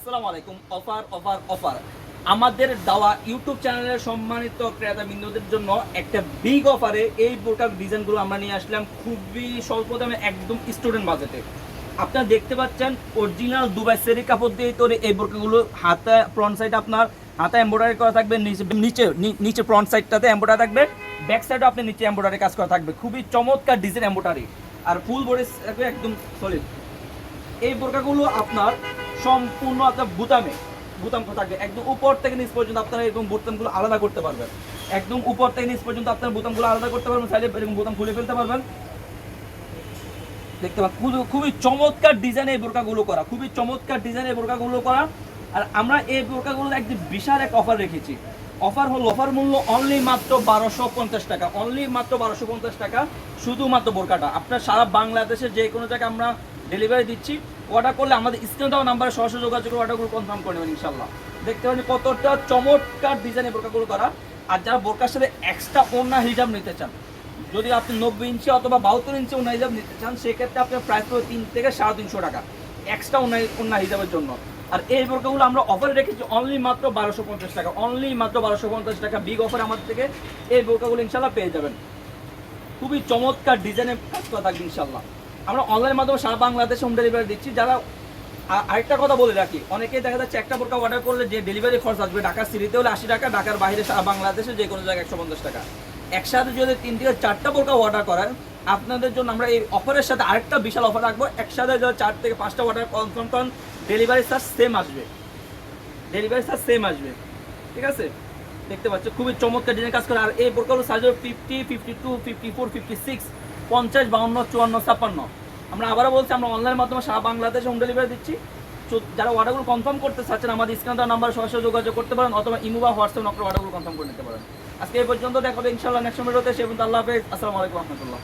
আসসালামু আলাইকুম। Offer offer offer আমাদের দেওয়া ইউটিউব চ্যানেলের সম্মানিত ক্রেতা বিন্দুদের জন্য একটা বিগ অফারে এই বোরকার ডিজাইনগুলো আমরা নিয়ে আসলাম খুবই স্বল্প দামে, একদম স্টুডেন্ট বাজেটে। আপনারা দেখতে পাচ্ছেন অরিজিনাল দুবাই সেরি কাপড় দিয়ে তৈরি এই বোরকাগুলো। হাতে ফ্রন্ট সাইড আপনার হাতে এমব্রয়ডারি করা থাকবে, নিচে নিচে ফ্রন্ট সাইডটাতে এমব্রয়ডারি থাকবে, ব্যাক সাইডও আপনি নিচে এমব্রয়ডারি কাজ করা থাকবে। খুবই চমৎকার ডিজাইন এমব্রয়ডারি আর ফুল বডি একদম সলিড। এই বোরকাগুলো আপনার সম্পূর্ণ আপনার বুতাম থাকবে, একদম উপর থেকে নিচ পর্যন্ত আপনারা এরকম বুতামগুলো আলাদা করতে পারবেন। একদম উপর থেকে নিচ পর্যন্ত আপনার বুতামগুলো আলাদা করতে পারবেন, চাইলে এরকম বুতাম খুলে ফেলতে পারবেন। দেখতে পাচ্ছেন খুবই চমৎকার ডিজাইন এই বোরকাগুলো করা, খুবই চমৎকার ডিজাইন এই বোরকাগুলো করা। আর আমরা এই বোরকাগুলো একদম বিশাল এক অফার রেখেছি। অফার মূল্য অনলি মাত্র 1250 টাকা, অনলি মাত্র 1250 টাকা। শুধুমাত্র বোরকাটা আপনার সারা বাংলাদেশে যে কোনো জায়গায় আমরা ডেলিভারি দিচ্ছি। অর্ডার করলে আমাদের স্ক্রিনে দেওয়া নাম্বারে সরাসরি যোগাযোগ করে অর্ডারগুলো কনফার্ম করে নেবেন ইনশাল্লাহ। দেখতে পাচ্ছেন কতটা চমৎকার ডিজাইন এই বোরকাগুলো করা। আর যারা বোরকার সাথে এক্সট্রা ওড়না হিজাব নিতে চান, যদি আপনি 90 ইঞ্চি অথবা 72 ইঞ্চি ওড়না হিজাব নিতে চান, সেক্ষেত্রে আপনার প্রাইস পড়বে 3 থেকে 350 টাকা এক্সট্রা ওড়না হিজাবের জন্য। আর এই বোরকাগুলো আমরা অফারে রেখেছি অনলি মাত্র 1250 টাকা, অনলি মাত্র 1250 টাকা। বিগ অফার আমাদের থেকে এই বোরকাগুলো ইনশাল্লাহ পেয়ে যাবেন। খুবই চমৎকার ডিজাইনের কাজ করা থাকবে ইনশাল্লাহ। আমরা অনলাইনের মাধ্যমে সারা বাংলাদেশে হোম ডেলিভারি দিচ্ছি। যারা আরেকটা কথা বলে রাখি, অনেকেই দেখা যাচ্ছে একটা বোরকা অর্ডার করলে যে ডেলিভারি খরচ আসবে ঢাকার সিটিতে হলে 80 টাকা, ঢাকার বাইরে সারা বাংলাদেশে যে কোনো জায়গায় 150 টাকা। একসাথে যদি 3 থেকে 4টা বোরকা অর্ডার করেন, আপনাদের জন্য আমরা এই অফারের সাথে আরেকটা বিশাল অফার রাখবো। একসাথে যদি 4 থেকে 5টা অর্ডার কনফার্ম করেন, ডেলিভারি চার্জ সেম আসবে, ঠিক আছে? দেখতে পাচ্ছ খুবই চমৎকার ডিজাইন কাজ করে। আর এই বোরকাগুলো সাইজ 50, 52, 54, 56, 50, 52, 54, 56। আমরা আবারও বলছি, আমরা অনলাইনের মাধ্যমে সারা বাংলাদেশে হোম ডেলিভারি দিচ্ছি। যারা অর্ডারগুলো কনফার্ম করতে চাচ্ছেন, আমাদের স্ক্রিনে দেওয়া নাম্বার সরাসরি যোগাযোগ করতে পারেন, অথবা ইমো বা হোয়াটসঅ্যাপে আপনার অর্ডারগুলো কনফার্ম করে নিতে পারেন। আজকে এই পর্যন্ত, দেখা হবে ইনশাআল্লাহ নেক্সট ভিডিওতে। সে পর্যন্ত আল্লাহ হাফেজ, আসসালামু আলাইকুম রহমতুল্লাহ।